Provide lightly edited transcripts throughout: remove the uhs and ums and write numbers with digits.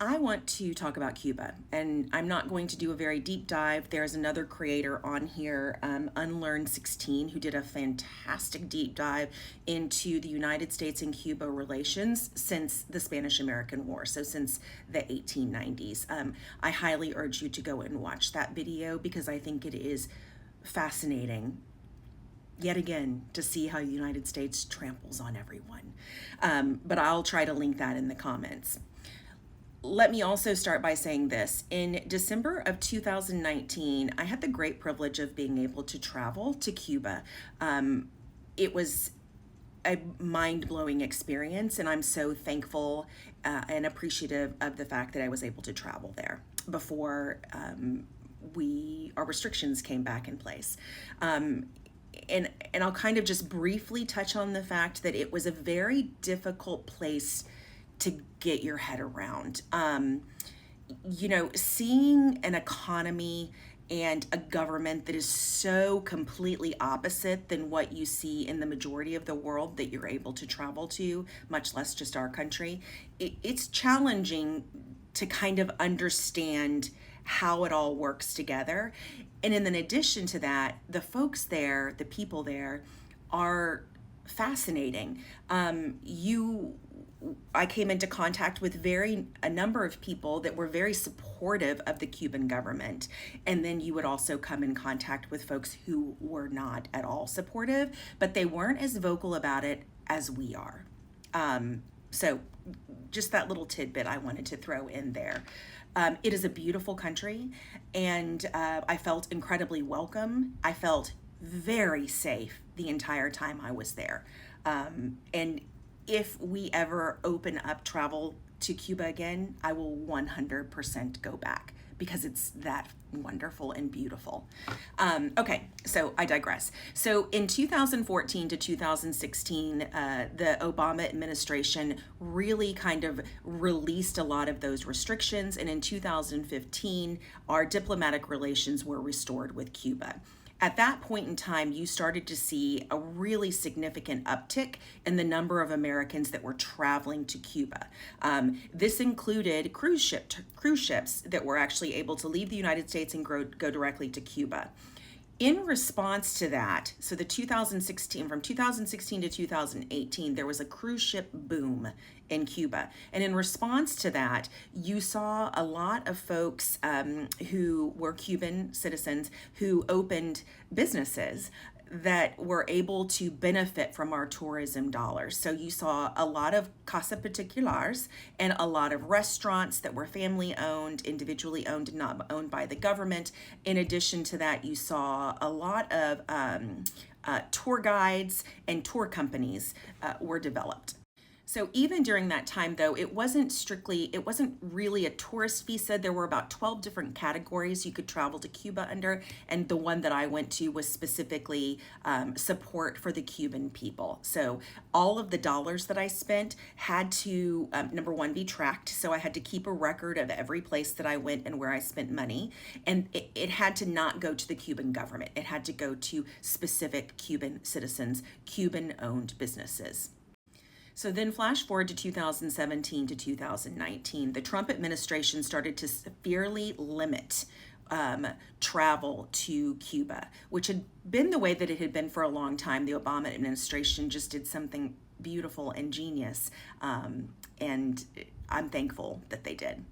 I want to talk about Cuba, and I'm not going to do a very deep dive. There's another creator on here, Unlearn16, who did a fantastic deep dive into the United States and Cuba relations since the Spanish-American War, so since the 1890s. I highly urge you to go and watch that video because I think it is fascinating yet again to see how the United States tramples on everyone. But I'll try to link that in the comments. Let me also start by saying this. In December of 2019, I had the great privilege of being able to travel to Cuba. It was a mind-blowing experience, and I'm so thankful and appreciative of the fact that I was able to travel there before our restrictions came back in place. And I'll kind of just briefly touch on the fact that it was a very difficult place to get your head around. Seeing an economy and a government that is so completely opposite than what you see in the majority of the world that you're able to travel to, much less just our country, it's challenging to kind of understand how it all works together. And in addition to that, the folks there, the people there, are fascinating. I came into contact with a number of people that were very supportive of the Cuban government. And then you would also come in contact with folks who were not at all supportive, but they weren't as vocal about it as we are. So just that little tidbit I wanted to throw in there. It is a beautiful country, and I felt incredibly welcome. I felt very safe the entire time I was there. And if we ever open up travel to Cuba again, I will 100% go back because it's that wonderful and beautiful. Okay, so I digress. So in 2014 to 2016, the Obama administration really kind of released a lot of those restrictions. And in 2015, our diplomatic relations were restored with Cuba. At that point in time, you started to see a really significant uptick in the number of Americans that were traveling to Cuba. This included cruise ships that were actually able to leave the United States and go directly to Cuba. In response to that, so from 2016 to 2018, there was a cruise ship boom in Cuba. And in response to that, you saw a lot of folks who were Cuban citizens who opened businesses that were able to benefit from our tourism dollars. So you saw a lot of casa particulars and a lot of restaurants that were family owned, individually owned, and not owned by the government. In addition to that, you saw a lot of tour guides and tour companies were developed. So even during that time, though, it wasn't really a tourist visa. There were about 12 different categories you could travel to Cuba under, and the one that I went to was specifically support for the Cuban people. So all of the dollars that I spent had to, number one, be tracked. So I had to keep a record of every place that I went and where I spent money. And it had to not go to the Cuban government. It had to go to specific Cuban citizens, Cuban-owned businesses. So then flash forward to 2017 to 2019, the Trump administration started to severely limit travel to Cuba, which had been the way that it had been for a long time. The Obama administration just did something beautiful and genius, and I'm thankful that they did.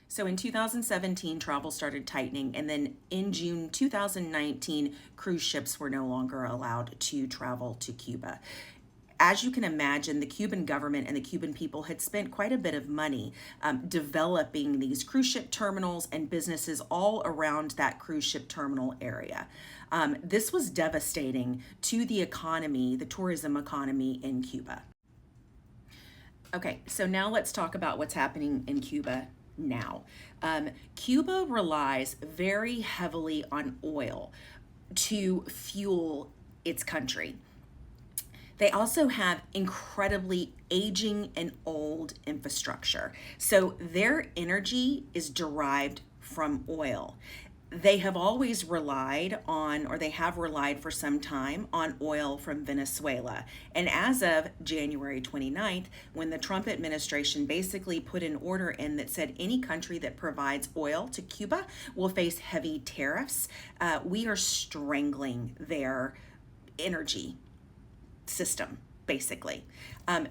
So in 2017, travel started tightening, and then in June 2019, cruise ships were no longer allowed to travel to Cuba. As you can imagine, the Cuban government and the Cuban people had spent quite a bit of money developing these cruise ship terminals and businesses all around that cruise ship terminal area. This was devastating to the economy, the tourism economy in Cuba. Okay, so now let's talk about what's happening in Cuba now. Cuba relies very heavily on oil to fuel its country. They also have incredibly aging and old infrastructure. So their energy is derived from oil. they have always relied on, or they have relied for some time on oil from Venezuela. And as of January 29th, when the Trump administration basically put an order in that said any country that provides oil to Cuba will face heavy tariffs, we are strangling their energy system, basically.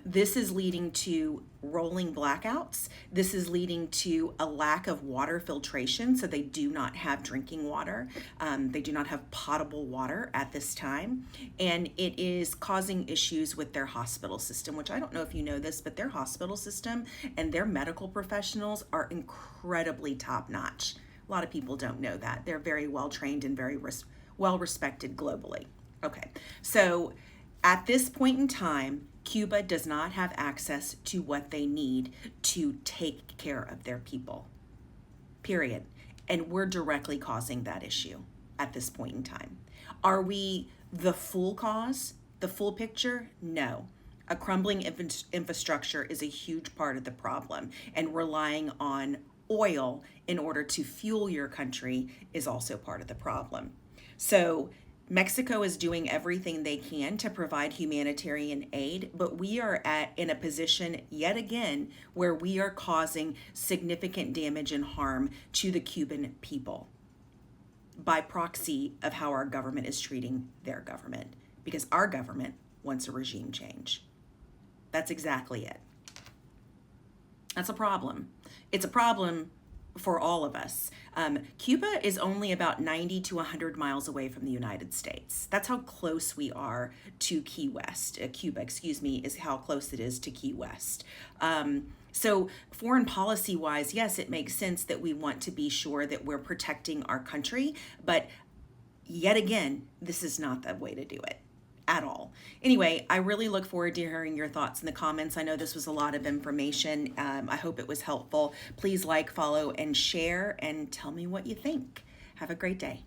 This is leading to rolling blackouts. This is leading to a lack of water filtration, so they do not have drinking water. They do not have potable water at this time. And it is causing issues with their hospital system, which I don't know if you know this, but their hospital system and their medical professionals are incredibly top notch. A lot of people don't know that. They're very well trained and very well respected globally. Okay, so at this point in time, Cuba does not have access to what they need to take care of their people, period. And we're directly causing that issue at this point in time. Are we the full cause, the full picture? No. A crumbling infrastructure is a huge part of the problem, and relying on oil in order to fuel your country is also part of the problem. So Mexico is doing everything they can to provide humanitarian aid, but we are in a position yet again where we are causing significant damage and harm to the Cuban people by proxy of how our government is treating their government, because our government wants a regime change. That's exactly it. That's a problem. It's a problem for all of us. Cuba is only about 90 to 100 miles away from the United States. That's how close we are to Key West. Cuba, excuse me, is how close it is to Key West. So foreign policy wise, yes, it makes sense that we want to be sure that we're protecting our country, but yet again, this is not the way to do it at all. Anyway, I really look forward to hearing your thoughts in the comments. I know this was a lot of information. I hope it was helpful. Please like, follow, and share, and tell me what you think. Have a great day.